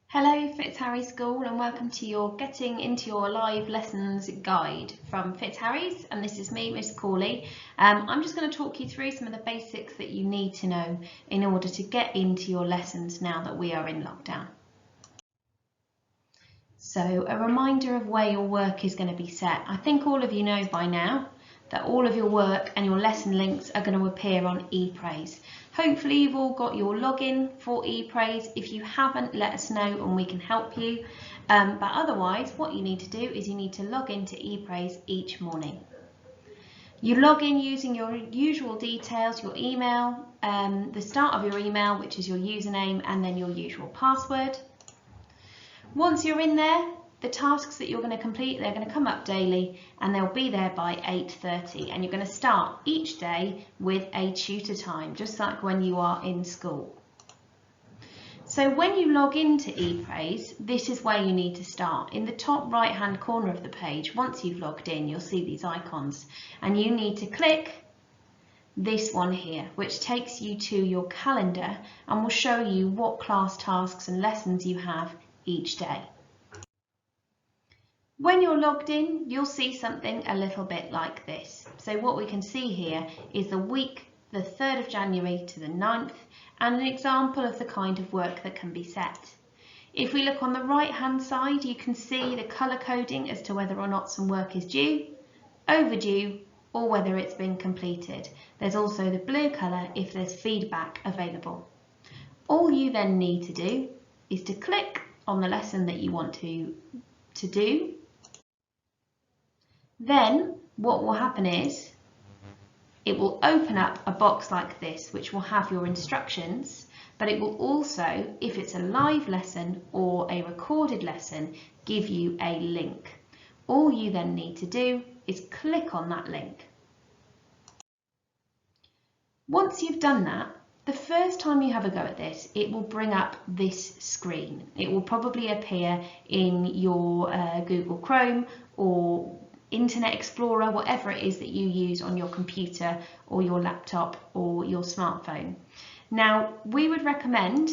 Hello Fitzharry School and welcome to your Getting Into Your Live Lessons guide from Fitzharry's, and this is me, Miss Corley. I'm just going to talk you through some of the basics that you need to know in order to get into your lessons now that we are in lockdown. So a reminder of where your work is going to be set. I think all of you know by now that all of your work and your lesson links are going to appear on ePraise. Hopefully you've all got your login for ePraise. If you haven't, let us know and we can help you. But otherwise, what you need to do is you need to log into ePraise each morning. You log in using your usual details, your email, the start of your email, which is your username, and then your usual password. Once you're in there, the tasks that you're going to complete, they're going to come up daily and they'll be there by 8:30, and you're going to start each day with a tutor time, just like when you are in school. So when you log into ePraise, this is where you need to start. In the top right hand corner of the page, once you've logged in, you'll see these icons and you need to click this one here, which takes you to your calendar and will show you what class tasks and lessons you have each day. When you're logged in, you'll see something a little bit like this. So what we can see here is the week, the 3rd of January to the 9th, and an example of the kind of work that can be set. If we look on the right hand side, you can see the colour coding as to whether or not some work is due, overdue, or whether it's been completed. There's also the blue colour if there's feedback available. All you then need to do is to click on the lesson that you want to do. Then what will happen is it will open up a box like this, which will have your instructions, but it will also, if it's a live lesson or a recorded lesson, give you a link. All you then need to do is click on that link. Once you've done that, the first time you have a go at this, it will bring up this screen. It will probably appear in your Google Chrome or Internet Explorer, whatever it is that you use on your computer or your laptop or your smartphone. Now, we would recommend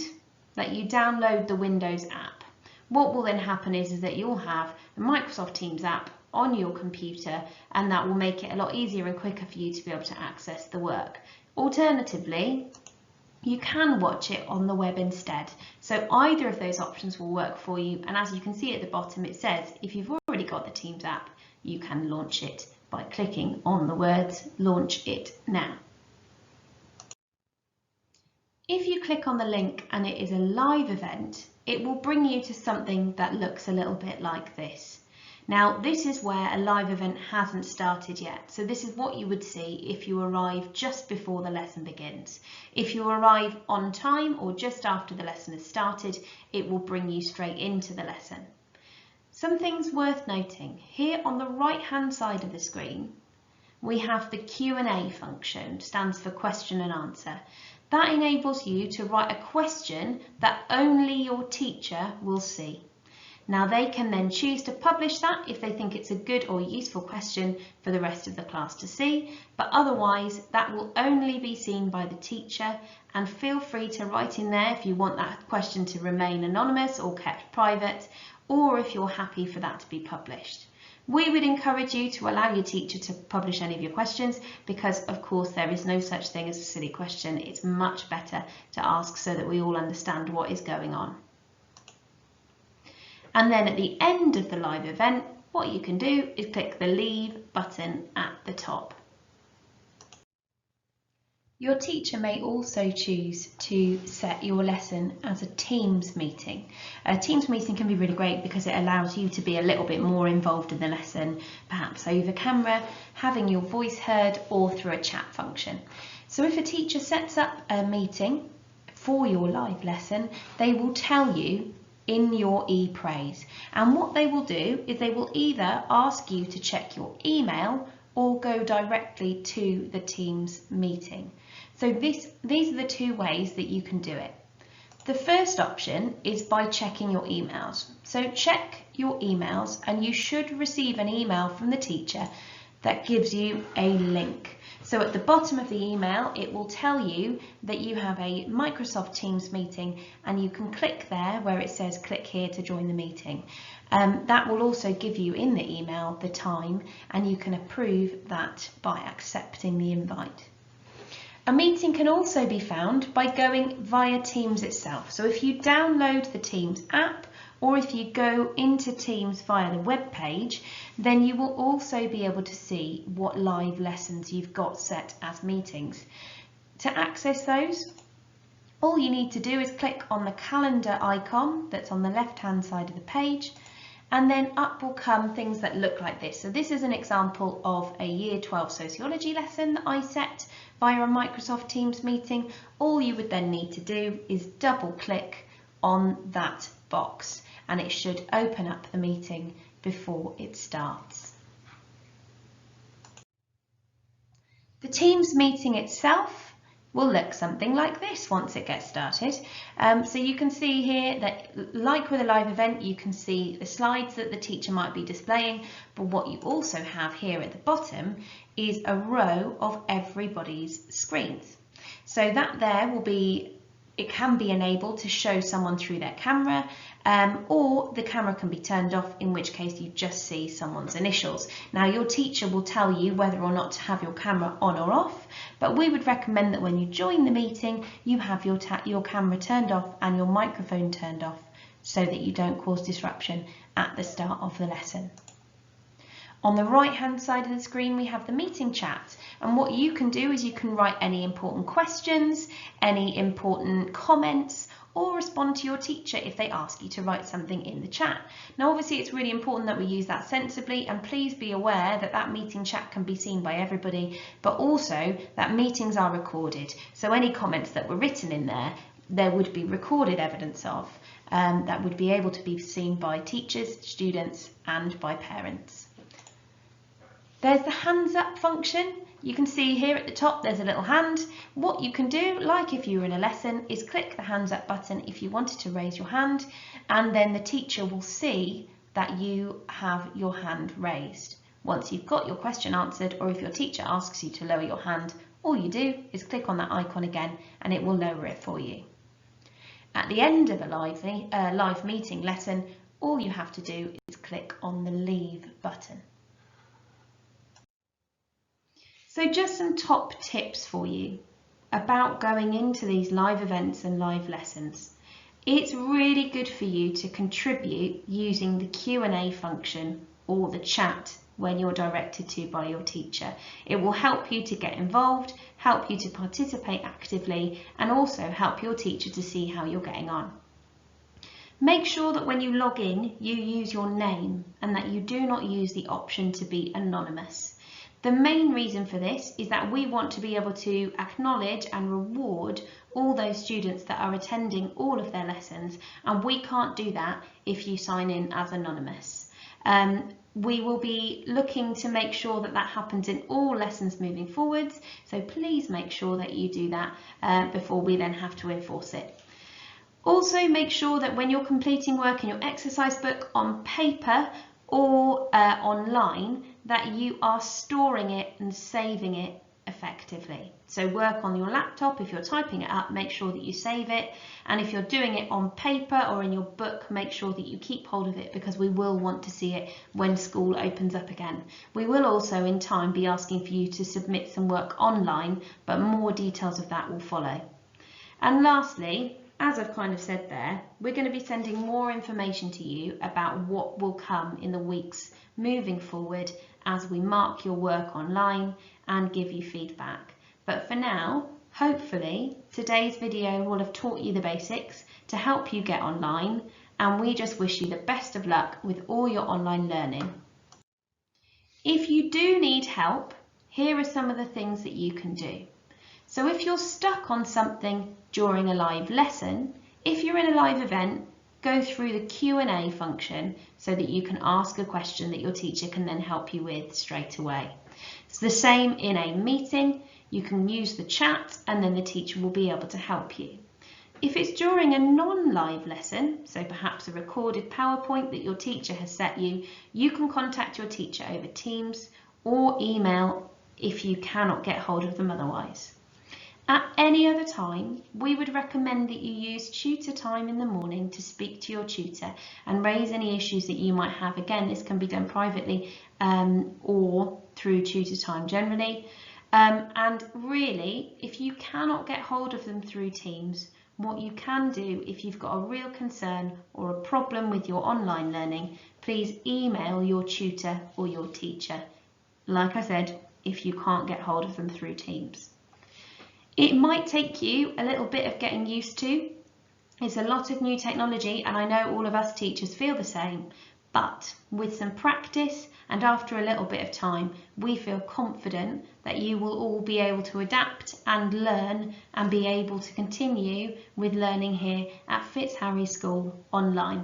that you download the Windows app. What will then happen is that you'll have the Microsoft Teams app on your computer, and that will make it a lot easier and quicker for you to be able to access the work. Alternatively, you can watch it on the web instead. So either of those options will work for you, and as you can see at the bottom, it says if you've already got the Teams app, you can launch it by clicking on the words "Launch it now." If you click on the link and it is a live event, it will bring you to something that looks a little bit like this. Now, this is where a live event hasn't started yet. So this is what you would see if you arrive just before the lesson begins. If you arrive on time or just after the lesson has started, it will bring you straight into the lesson. Some things worth noting. Here on the right hand side of the screen, we have the Q&A function, stands for question and answer. That enables you to write a question that only your teacher will see. Now they can then choose to publish that if they think it's a good or useful question for the rest of the class to see, but otherwise that will only be seen by the teacher, and feel free to write in there if you want that question to remain anonymous or kept private, or if you're happy for that to be published. We would encourage you to allow your teacher to publish any of your questions because, of course, there is no such thing as a silly question. It's much better to ask so that we all understand what is going on. And then at the end of the live event, what you can do is click the Leave button at the top. Your teacher may also choose to set your lesson as a Teams meeting. A Teams meeting can be really great because it allows you to be a little bit more involved in the lesson, perhaps over camera, having your voice heard, or through a chat function. So if a teacher sets up a meeting for your live lesson, they will tell you in your ePraise. And what they will do is they will either ask you to check your email or go directly to the Teams meeting. So these are the two ways that you can do it. The first option is by checking your emails. So check your emails and you should receive an email from the teacher that gives you a link. So at the bottom of the email, it will tell you that you have a Microsoft Teams meeting, and you can click there where it says click here to join the meeting. That will also give you in the email the time, and you can approve that by accepting the invite. A meeting can also be found by going via Teams itself. So if you download the Teams app, or if you go into Teams via the web page, then you will also be able to see what live lessons you've got set as meetings. To access those, all you need to do is click on the calendar icon that's on the left-hand side of the page, and then up will come things that look like this. So this is an example of a Year 12 sociology lesson that I set via a Microsoft Teams meeting. All you would then need to do is double click on that box, and it should open up the meeting before it starts. The Teams meeting itself will look something like this once it gets started. So you can see here that, like with a live event, you can see the slides that the teacher might be displaying, but what you also have here at the bottom is a row of everybody's screens. So that there will be, it can be enabled to show someone through their camera, or the camera can be turned off, in which case you just see someone's initials. Now your teacher will tell you whether or not to have your camera on or off, but we would recommend that when you join the meeting you have your camera turned off and your microphone turned off, so that you don't cause disruption at the start of the lesson. On the right hand side of the screen we have the meeting chat, and what you can do is you can write any important questions, any important comments, or respond to your teacher if they ask you to write something in the chat. Now obviously it's really important that we use that sensibly, and please be aware that that meeting chat can be seen by everybody, but also that meetings are recorded, so any comments that were written in there would be recorded evidence of, that would be able to be seen by teachers, students and by parents. There's the hands up function. You can see here at the top there's a little hand. What you can do, like if you were in a lesson, is click the hands up button if you wanted to raise your hand, and then the teacher will see that you have your hand raised. Once you've got your question answered, or if your teacher asks you to lower your hand, all you do is click on that icon again and it will lower it for you. At the end of a live meeting lesson, all you have to do is click on the leave button. So just some top tips for you about going into these live events and live lessons. It's really good for you to contribute using the Q&A function or the chat when you're directed to by your teacher. It will help you to get involved, help you to participate actively, and also help your teacher to see how you're getting on. Make sure that when you log in, you use your name and that you do not use the option to be anonymous. The main reason for this is that we want to be able to acknowledge and reward all those students that are attending all of their lessons, and we can't do that if you sign in as anonymous. We will be looking to make sure that that happens in all lessons moving forwards, so please make sure that you do that before we then have to enforce it. Also make sure that when you're completing work in your exercise book on paper or online, that you are storing it and saving it effectively. So work on your laptop, if you're typing it up, make sure that you save it, and if you're doing it on paper or in your book, make sure that you keep hold of it, because we will want to see it when school opens up again. We will also in time be asking for you to submit some work online, but more details of that will follow. And lastly, as I've kind of said there, we're going to be sending more information to you about what will come in the weeks moving forward as we mark your work online and give you feedback. But for now, hopefully today's video will have taught you the basics to help you get online, and we just wish you the best of luck with all your online learning. If you do need help, here are some of the things that you can do. So if you're stuck on something during a live lesson, if you're in a live event, go through the Q&A function so that you can ask a question that your teacher can then help you with straight away. It's the same in a meeting. You can use the chat and then the teacher will be able to help you. If it's during a non-live lesson, so perhaps a recorded PowerPoint that your teacher has set you, you can contact your teacher over Teams or email if you cannot get hold of them otherwise. At any other time, we would recommend that you use tutor time in the morning to speak to your tutor and raise any issues that you might have. Again, this can be done privately or through tutor time generally. And really, if you cannot get hold of them through Teams, what you can do if you've got a real concern or a problem with your online learning, please email your tutor or your teacher. Like I said, if you can't get hold of them through Teams. It might take you a little bit of getting used to. It's a lot of new technology, and I know all of us teachers feel the same, but with some practice and after a little bit of time, we feel confident that you will all be able to adapt and learn and be able to continue with learning here at Fitzharris School online.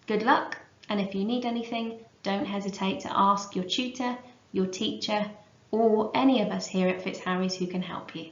Good luck, and if you need anything, don't hesitate to ask your tutor, your teacher, or any of us here at Fitzharris who can help you.